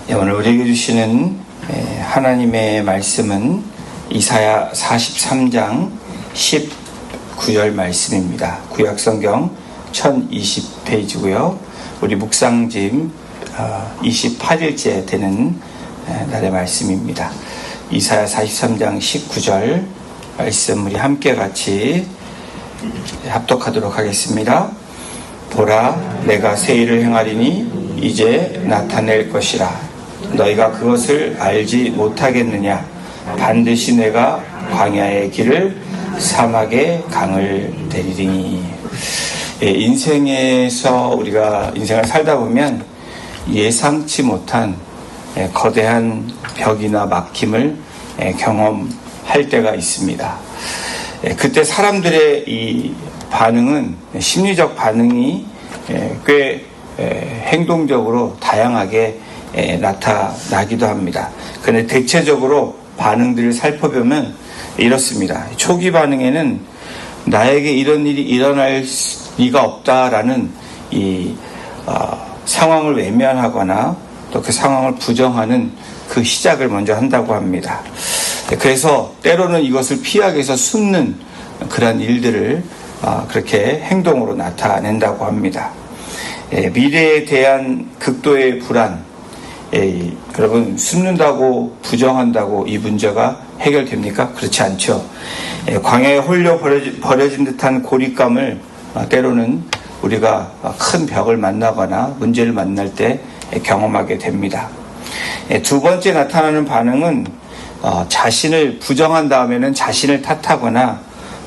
오늘 우리에게 주시는 하나님의 말씀은 이사야 43장 19절 말씀입니다. 구약성경 1020페이지고요. 우리 묵상짐 28일째 되는 날의 말씀입니다. 이사야 43장 19절 말씀 우리 함께 같이 합독하도록 하겠습니다. 보라, 내가 새 일을 행하리니 이제 나타낼 것이라. 너희가 그것을 알지 못하겠느냐? 반드시 내가 광야의 길을 사막의 강을 내리리니. 인생에서 우리가 인생을 살다 보면 예상치 못한 거대한 벽이나 막힘을 경험할 때가 있습니다. 그때 사람들의 이 반응은, 심리적 반응이 꽤 행동적으로 다양하게 나타나기도 합니다. 그런데 대체적으로 반응들을 살펴보면 이렇습니다. 초기 반응에는 나에게 이런 일이 일어날 리가 없다라는 상황을 외면하거나 또 그 상황을 부정하는 그 시작을 먼저 한다고 합니다. 그래서 때로는 이것을 피하기 위해서 숨는 그런 일들을 그렇게 행동으로 나타낸다고 합니다. 미래에 대한 극도의 불안, 여러분 숨는다고 부정한다고 이 문제가 해결됩니까? 그렇지 않죠. 광야에 홀려 버려진 듯한 고립감을 때로는 우리가 큰 벽을 만나거나 문제를 만날 때 경험하게 됩니다. 두 번째 나타나는 반응은 자신을 부정한 다음에는 자신을 탓하거나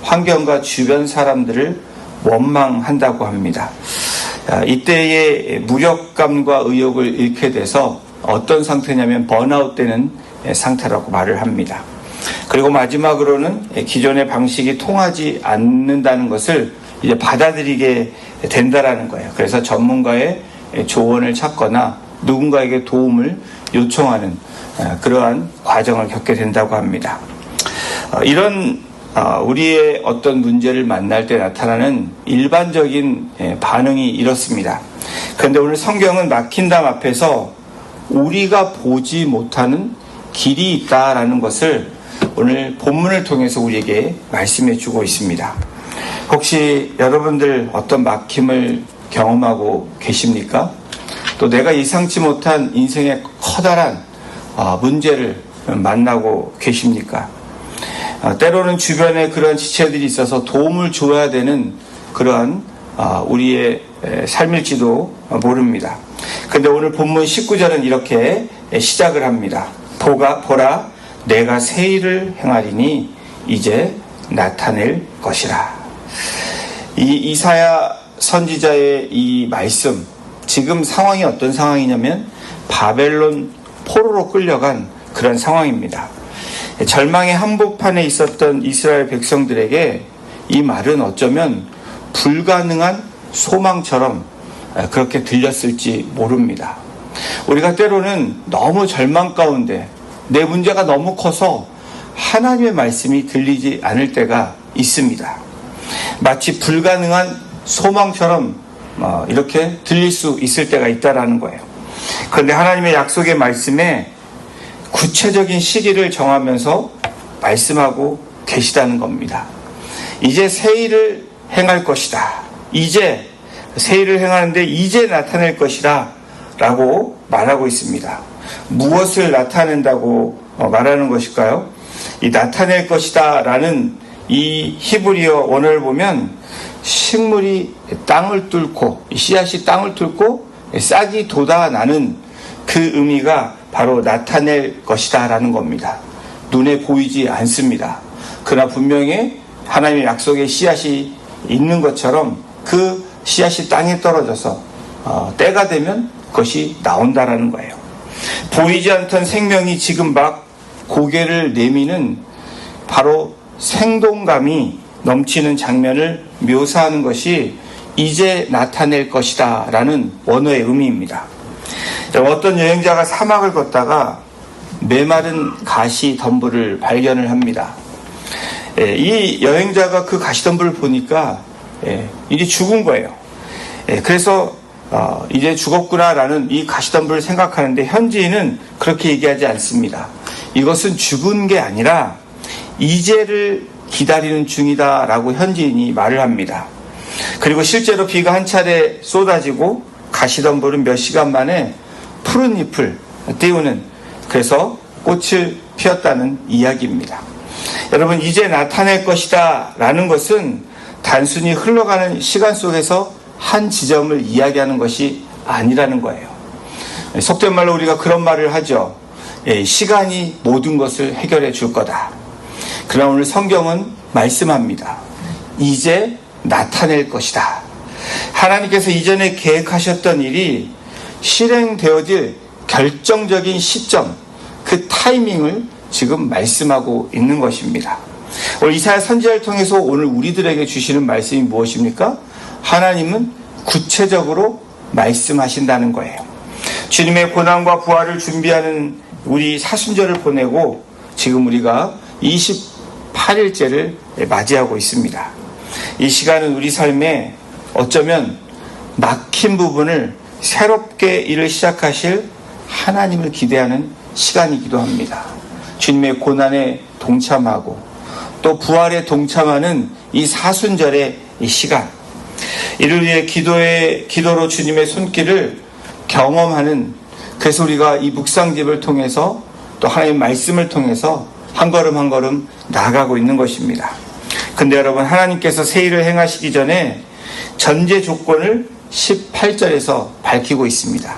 환경과 주변 사람들을 원망한다고 합니다. 이때의 무력감과 의욕을 잃게 돼서 어떤 상태냐면 번아웃 되는 상태라고 말을 합니다. 그리고 마지막으로는 기존의 방식이 통하지 않는다는 것을 이제 받아들이게 된다라는 거예요. 그래서 전문가의 조언을 찾거나 누군가에게 도움을 요청하는 그러한 과정을 겪게 된다고 합니다. 이런 우리의 어떤 문제를 만날 때 나타나는 일반적인 반응이 이렇습니다. 그런데 오늘 성경은 막힌 담 앞에서 우리가 보지 못하는 길이 있다라는 것을 오늘 본문을 통해서 우리에게 말씀해 주고 있습니다. 혹시 여러분들 어떤 막힘을 경험하고 계십니까? 또 내가 예상치 못한 인생의 커다란 문제를 만나고 계십니까? 때로는 주변에 그런 지체들이 있어서 도움을 줘야 되는 그러한 우리의 삶일지도 모릅니다. 그런데 오늘 본문 19절은 이렇게 시작을 합니다. 보라, 내가 새 일을 행하리니 이제 나타낼 것이라. 이 이사야 선지자의 이 말씀, 지금 상황이 어떤 상황이냐면 바벨론 포로로 끌려간 그런 상황입니다. 절망의 한복판에 있었던 이스라엘 백성들에게 이 말은 어쩌면 불가능한 소망처럼 그렇게 들렸을지 모릅니다. 우리가 때로는 너무 절망 가운데 내 문제가 너무 커서 하나님의 말씀이 들리지 않을 때가 있습니다. 마치 불가능한 소망처럼 이렇게 들릴 수 있을 때가 있다라는 거예요. 그런데 하나님의 약속의 말씀에 구체적인 시기를 정하면서 말씀하고 계시다는 겁니다. 이제 새 일을 행할 것이다. 이제 새 일을 행하는데 이제 나타낼 것이다 라고 말하고 있습니다. 무엇을 나타낸다고 말하는 것일까요? 이 나타낼 것이다 라는 이 히브리어 원어를 보면 식물이 땅을 뚫고, 씨앗이 땅을 뚫고 싹이 돋아나는 그 의미가 바로 나타낼 것이다 라는 겁니다. 눈에 보이지 않습니다. 그러나 분명히 하나님의 약속의 씨앗이 있는 것처럼 그 씨앗이 땅에 떨어져서 때가 되면 그것이 나온다라는 거예요. 보이지 않던 생명이 지금 막 고개를 내미는 바로 생동감이 넘치는 장면을 묘사하는 것이 이제 나타낼 것이다 라는 원어의 의미입니다. 어떤 여행자가 사막을 걷다가 메마른 가시덤불을 발견을 합니다. 이 여행자가 그 가시덤불을 보니까 일이 죽은 거예요. 그래서 이제 죽었구나라는 이 가시덤불을 생각하는데 현지인은 그렇게 얘기하지 않습니다. 이것은 죽은 게 아니라 이제를 기다리는 중이다라고 현지인이 말을 합니다. 그리고 실제로 비가 한 차례 쏟아지고 가시덤불은 몇 시간 만에 푸른 잎을 띄우는, 그래서 꽃을 피웠다는 이야기입니다. 여러분, 이제 나타낼 것이다 라는 것은 단순히 흘러가는 시간 속에서 한 지점을 이야기하는 것이 아니라는 거예요. 속된 말로 우리가 그런 말을 하죠. 시간이 모든 것을 해결해 줄 거다. 그러나 오늘 성경은 말씀합니다. 이제 나타낼 것이다. 하나님께서 이전에 계획하셨던 일이 실행되어질 결정적인 시점, 그 타이밍을 지금 말씀하고 있는 것입니다. 오늘 이사야 선지자를 통해서 오늘 우리들에게 주시는 말씀이 무엇입니까? 하나님은 구체적으로 말씀하신다는 거예요. 주님의 고난과 부활을 준비하는 우리 사순절을 보내고 지금 우리가 28일째를 맞이하고 있습니다. 이 시간은 우리 삶에 어쩌면 막힌 부분을 새롭게 일을 시작하실 하나님을 기대하는 시간이기도 합니다. 주님의 고난에 동참하고 또 부활에 동참하는 이 사순절의 이 시간, 이를 위해 기도로 주님의 손길을 경험하는, 그래서 우리가 이 묵상집을 통해서 또 하나님의 말씀을 통해서 한 걸음 한 걸음 나아가고 있는 것입니다. 근데 여러분, 하나님께서 새 일을 행하시기 전에 전제 조건을 18절에서 밝히고 있습니다.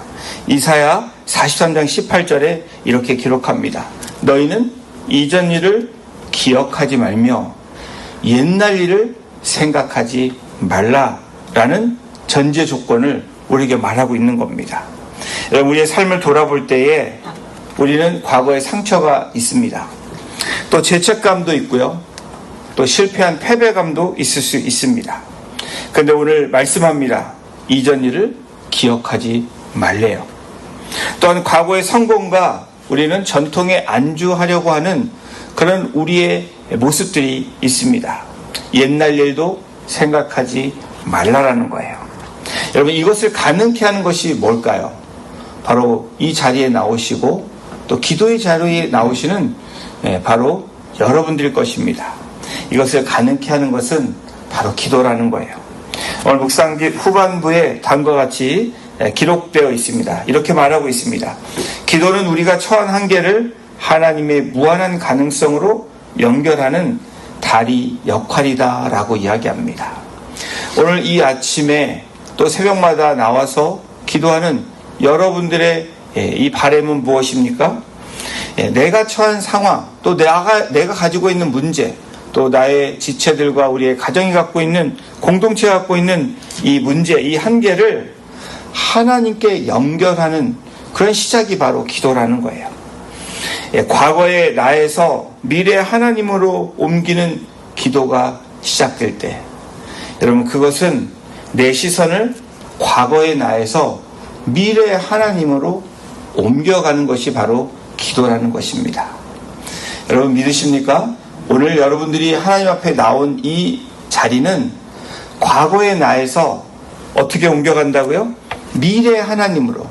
이사야 43장 18절에 이렇게 기록합니다. 너희는 이전 일을 기억하지 말며 옛날 일을 생각하지 말라라는 전제 조건을 우리에게 말하고 있는 겁니다. 여러분, 우리의 삶을 돌아볼 때에 우리는 과거에 상처가 있습니다. 또 죄책감도 있고요. 또 실패한 패배감도 있을 수 있습니다. 그런데 오늘 말씀합니다. 이전 일을 기억하지 말래요. 또한 과거의 성공과 우리는 전통에 안주하려고 하는 그런 우리의 모습들이 있습니다. 옛날 일도 생각하지 말라라는 거예요. 여러분, 이것을 가능케 하는 것이 뭘까요? 바로 이 자리에 나오시고 또 기도의 자리에 나오시는 바로 여러분들일 것입니다. 이것을 가능케 하는 것은 바로 기도라는 거예요. 오늘 묵상집 후반부에 다음과 같이 기록되어 있습니다. 이렇게 말하고 있습니다. 기도는 우리가 처한 한계를 하나님의 무한한 가능성으로 연결하는 다리 역할이다 라고 이야기합니다. 오늘 이 아침에 또 새벽마다 나와서 기도하는 여러분들의 이 바람은 무엇입니까? 내가 처한 상황, 또 내가 가지고 있는 문제, 또 나의 지체들과 우리의 가정이 갖고 있는, 공동체가 갖고 있는 이 문제, 이 한계를 하나님께 연결하는 그런 시작이 바로 기도라는 거예요. 과거의 나에서 미래 하나님으로 옮기는 기도가 시작될 때, 여러분, 그것은 내 시선을 과거의 나에서 미래 하나님으로 옮겨가는 것이 바로 기도라는 것입니다. 여러분, 믿으십니까? 오늘 여러분들이 하나님 앞에 나온 이 자리는 과거의 나에서 어떻게 옮겨간다고요? 미래 하나님으로,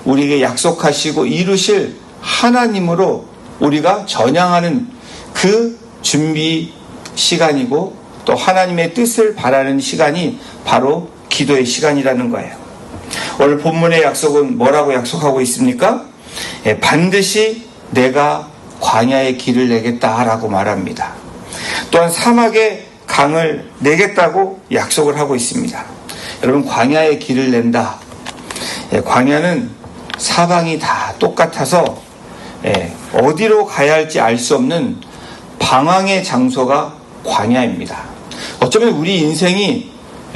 우리에게 약속하시고 이루실 하나님으로 우리가 전향하는 그 준비 시간이고, 또 하나님의 뜻을 바라는 시간이 바로 기도의 시간이라는 거예요. 오늘 본문의 약속은 뭐라고 약속하고 있습니까? 반드시 내가 광야의 길을 내겠다라고 말합니다. 또한 사막의 강을 내겠다고 약속을 하고 있습니다. 여러분, 광야의 길을 낸다. 광야는 사방이 다 똑같아서 어디로 가야 할지 알 수 없는 방황의 장소가 광야입니다. 어쩌면 우리 인생이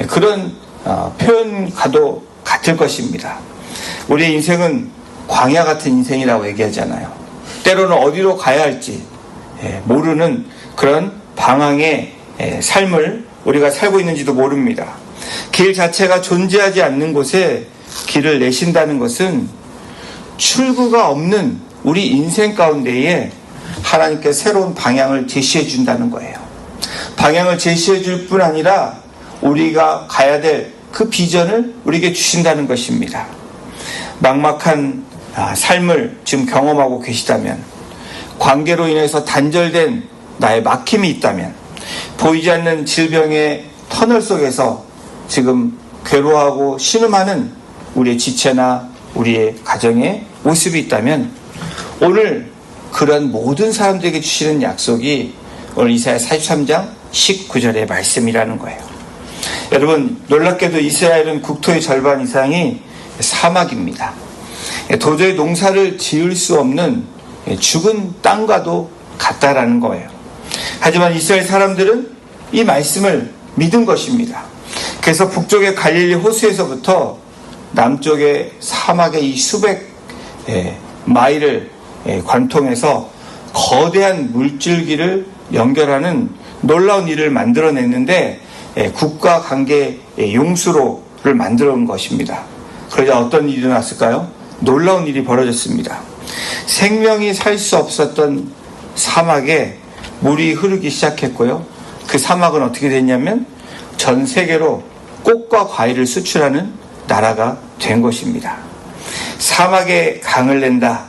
그런 표현과도 같을 것입니다. 우리의 인생은 광야 같은 인생이라고 얘기하잖아요. 때로는 어디로 가야 할지 모르는 그런 방황의 삶을 우리가 살고 있는지도 모릅니다. 길 자체가 존재하지 않는 곳에 길을 내신다는 것은 출구가 없는 우리 인생 가운데에 하나님께 새로운 방향을 제시해 준다는 거예요. 방향을 제시해 줄 뿐 아니라 우리가 가야 될 그 비전을 우리에게 주신다는 것입니다. 막막한 삶을 지금 경험하고 계시다면, 관계로 인해서 단절된 나의 막힘이 있다면, 보이지 않는 질병의 터널 속에서 지금 괴로워하고 신음하는 우리의 지체나 우리의 가정의 모습이 있다면, 오늘 그런 모든 사람들에게 주시는 약속이 오늘 이사야 43장 19절의 말씀이라는 거예요. 여러분, 놀랍게도 이스라엘은 국토의 절반 이상이 사막입니다. 도저히 농사를 지을 수 없는 죽은 땅과도 같다라는 거예요. 하지만 이스라엘 사람들은 이 말씀을 믿은 것입니다. 그래서 북쪽의 갈릴리 호수에서부터 남쪽의 사막의 이 수백 마일을 관통해서 거대한 물줄기를 연결하는 놀라운 일을 만들어냈는데, 국가 관계 용수로를 만들어 온 것입니다. 그러자 어떤 일이 일어났을까요? 놀라운 일이 벌어졌습니다. 생명이 살 수 없었던 사막에 물이 흐르기 시작했고요. 그 사막은 어떻게 됐냐면 전 세계로 꽃과 과일을 수출하는 나라가 된 것입니다. 사막에 강을 낸다.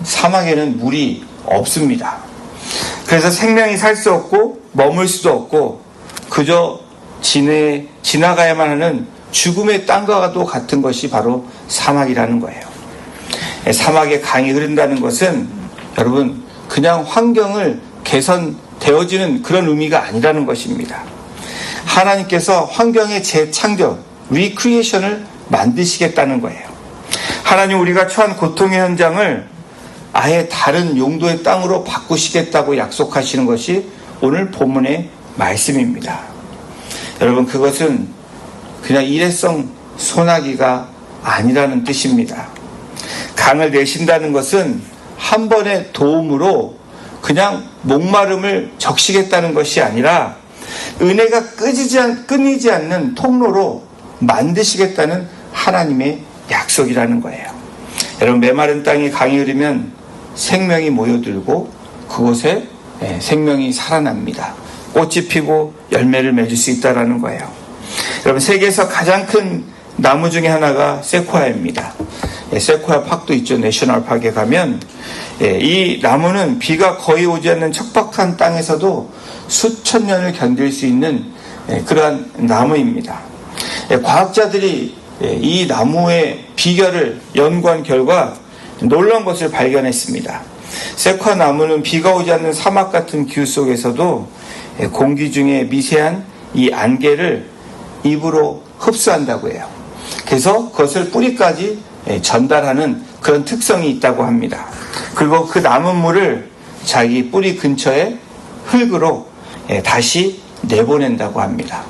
사막에는 물이 없습니다. 그래서 생명이 살 수 없고 머물 수도 없고 그저 지나가야만 하는 죽음의 땅과도 같은 것이 바로 사막이라는 거예요. 사막에 강이 흐른다는 것은 여러분 그냥 환경을 개선되어지는 그런 의미가 아니라는 것입니다. 하나님께서 환경의 재창조, 리크리에이션을 만드시겠다는 거예요. 하나님 우리가 처한 고통의 현장을 아예 다른 용도의 땅으로 바꾸시겠다고 약속하시는 것이 오늘 본문의 말씀입니다. 여러분, 그것은 그냥 일회성 소나기가 아니라는 뜻입니다. 강을 내신다는 것은 한 번의 도움으로 그냥 목마름을 적시겠다는 것이 아니라 은혜가 끊이지 않는 통로로 만드시겠다는 하나님의 약속이라는 거예요. 여러분, 메마른 땅에 강이 흐르면 생명이 모여들고 그곳에 생명이 살아납니다. 꽃이 피고 열매를 맺을 수 있다는 거예요. 여러분, 세계에서 가장 큰 나무 중에 하나가 세코야입니다. 세코야 팍도 있죠. 내셔널 팍에 가면 이 나무는 비가 거의 오지 않는 척박한 땅에서도 수천 년을 견딜 수 있는 그러한 나무입니다. 과학자들이 이 나무의 비결을 연구한 결과 놀라운 것을 발견했습니다. 세코야 나무는 비가 오지 않는 사막 같은 기후 속에서도 공기 중에 미세한 이 안개를 입으로 흡수한다고 해요. 그래서 그것을 뿌리까지 전달하는 그런 특성이 있다고 합니다. 그리고 그 남은 물을 자기 뿌리 근처에 흙으로 다시 내보낸다고 합니다.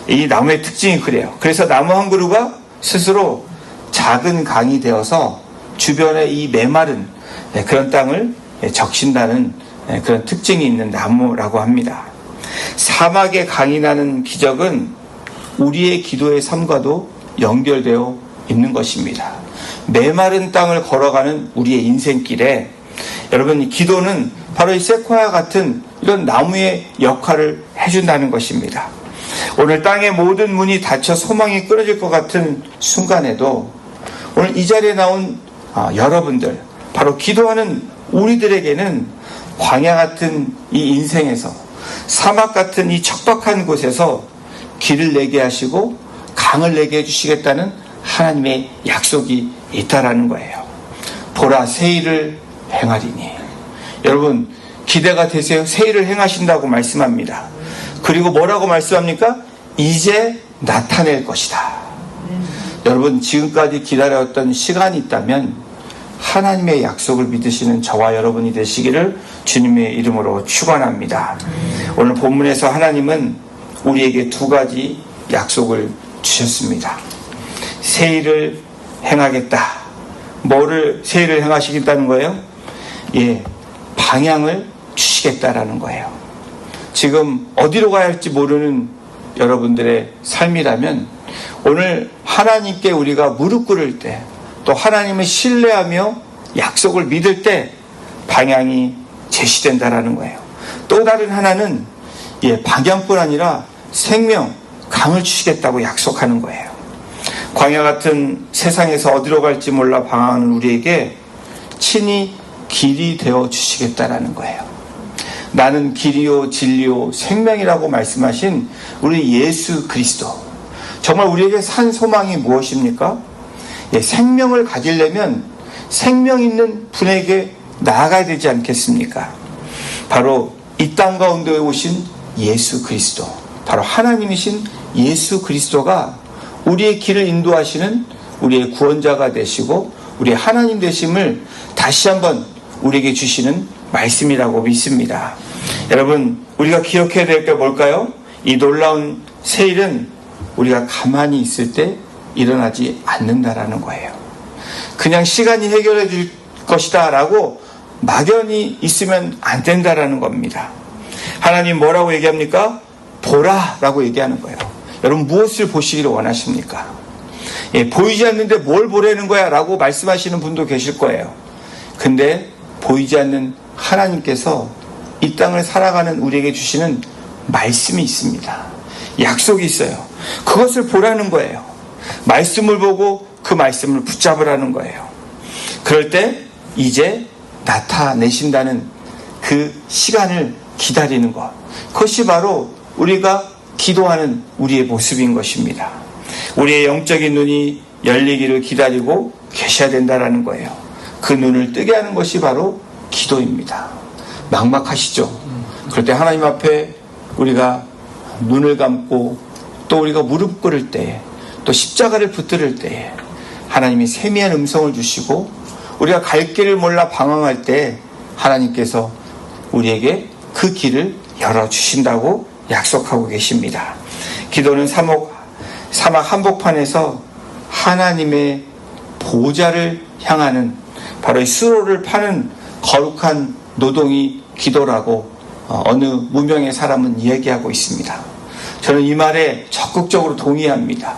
이 나무의 특징이 그래요. 그래서 나무 한 그루가 스스로 작은 강이 되어서 주변에 이 메마른 그런 땅을 적신다는 그런 특징이 있는 나무라고 합니다. 사막에 강이 나는 기적은 우리의 기도의 삶과도 연결되어 있는 것입니다. 메마른 땅을 걸어가는 우리의 인생길에 여러분, 기도는 바로 이 세코야 같은 이런 나무의 역할을 해준다는 것입니다. 오늘 땅의 모든 문이 닫혀 소망이 끊어질 것 같은 순간에도 오늘 이 자리에 나온 여러분들, 바로 기도하는 우리들에게는 광야 같은 이 인생에서, 사막 같은 이 척박한 곳에서 길을 내게 하시고 강을 내게 해주시겠다는 하나님의 약속이 있다라는 거예요. 보라, 새 일을 행하리니. 여러분, 기대가 되세요? 새 일을 행하신다고 말씀합니다. 그리고 뭐라고 말씀합니까? 이제 나타낼 것이다. 여러분, 지금까지 기다려왔던 시간이 있다면 하나님의 약속을 믿으시는 저와 여러분이 되시기를 주님의 이름으로 축원합니다. 오늘 본문에서 하나님은 우리에게 두 가지 약속을 주셨습니다. 새 일을 행하겠다. 뭐를 새 일을 행하시겠다는 거예요? 방향을 주시겠다라는 거예요. 지금 어디로 가야 할지 모르는 여러분들의 삶이라면 오늘 하나님께 우리가 무릎 꿇을 때, 또 하나님을 신뢰하며 약속을 믿을 때 방향이 제시된다라는 거예요. 또 다른 하나는 방향뿐 아니라 생명, 강을 주시겠다고 약속하는 거예요. 광야 같은 세상에서 어디로 갈지 몰라 방황하는 우리에게 친히 길이 되어 주시겠다라는 거예요. 나는 길이요 진리요 생명이라고 말씀하신 우리 예수 그리스도. 정말 우리에게 산 소망이 무엇입니까? 생명을 가지려면 생명 있는 분에게 나아가야 되지 않겠습니까? 바로 이 땅 가운데 오신 예수 그리스도, 바로 하나님이신 예수 그리스도가 우리의 길을 인도하시는 우리의 구원자가 되시고 우리의 하나님 되심을 다시 한번 우리에게 주시는 말씀이라고 믿습니다. 여러분, 우리가 기억해야 될 게 뭘까요? 이 놀라운 새 일은 우리가 가만히 있을 때 일어나지 않는다라는 거예요. 그냥 시간이 해결해 줄 것이다 라고 막연히 있으면 안 된다라는 겁니다. 하나님 뭐라고 얘기합니까? 보라 라고 얘기하는 거예요. 여러분, 무엇을 보시기를 원하십니까? 보이지 않는데 뭘 보라는 거야 라고 말씀하시는 분도 계실 거예요. 근데 보이지 않는 하나님께서 이 땅을 살아가는 우리에게 주시는 말씀이 있습니다. 약속이 있어요. 그것을 보라는 거예요. 말씀을 보고 그 말씀을 붙잡으라는 거예요. 그럴 때 이제 나타내신다는 그 시간을 기다리는 것, 그것이 바로 우리가 기도하는 우리의 모습인 것입니다. 우리의 영적인 눈이 열리기를 기다리고 계셔야 된다는 거예요. 그 눈을 뜨게 하는 것이 바로 기도입니다. 막막하시죠? 그럴 때 하나님 앞에 우리가 눈을 감고 또 우리가 무릎 꿇을 때에 또 십자가를 붙들을 때에 하나님이 세미한 음성을 주시고 우리가 갈 길을 몰라 방황할 때 하나님께서 우리에게 그 길을 열어주신다고 약속하고 계십니다. 기도는 사막 한복판에서 하나님의 보좌를 향하는 바로 이 수로를 파는 거룩한 노동이 기도라고 어느 무명의 사람은 이야기하고 있습니다. 저는 이 말에 적극적으로 동의합니다.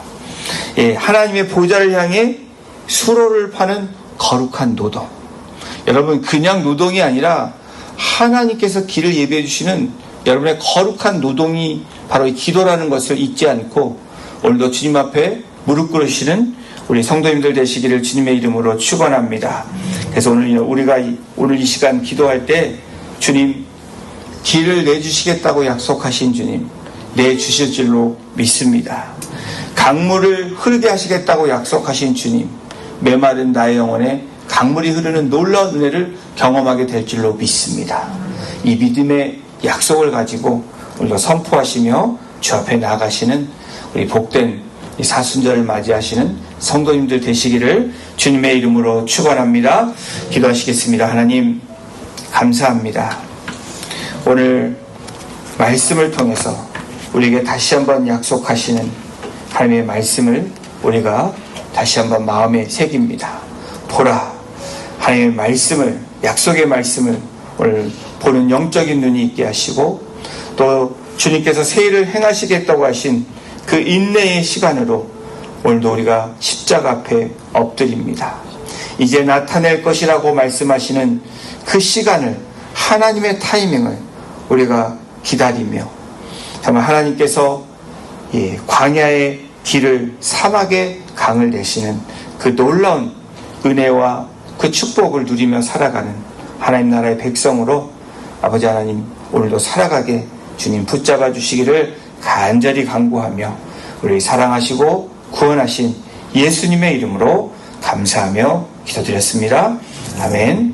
하나님의 보좌를 향해 수로를 파는 거룩한 노동. 여러분, 그냥 노동이 아니라 하나님께서 길을 예비해 주시는 여러분의 거룩한 노동이 바로 이 기도라는 것을 잊지 않고 오늘도 주님 앞에 무릎 꿇으시는 우리 성도님들 되시기를 주님의 이름으로 축원합니다. 그래서 우리가 오늘 이 시간 기도할 때 주님 길을 내주시겠다고 약속하신 주님 내주실 줄로 믿습니다. 강물을 흐르게 하시겠다고 약속하신 주님, 메마른 나의 영혼에 강물이 흐르는 놀라운 은혜를 경험하게 될 줄로 믿습니다. 이 믿음의 약속을 가지고 우리가 선포하시며 주 앞에 나아가시는 우리 복된 이 사순절을 맞이하시는 성도님들 되시기를 주님의 이름으로 축원합니다. 기도하시겠습니다. 하나님 감사합니다. 오늘 말씀을 통해서 우리에게 다시 한번 약속하시는 하나님의 말씀을 우리가 다시 한번 마음에 새깁니다. 보라, 하나님의 말씀을, 약속의 말씀을 오늘 보는 영적인 눈이 있게 하시고 또 주님께서 새 일을 행하시겠다고 하신 그 인내의 시간으로 오늘도 우리가 십자가 앞에 엎드립니다. 이제 나타낼 것이라고 말씀하시는 그 시간을, 하나님의 타이밍을 우리가 기다리며 정말 하나님께서 광야의 길을, 사막의 강을 내시는 그 놀라운 은혜와 그 축복을 누리며 살아가는 하나님 나라의 백성으로 아버지 하나님 오늘도 살아가게 주님 붙잡아 주시기를 간절히 간구하며 우리 사랑하시고 구원하신 예수님의 이름으로 감사하며 기도드렸습니다. 아멘.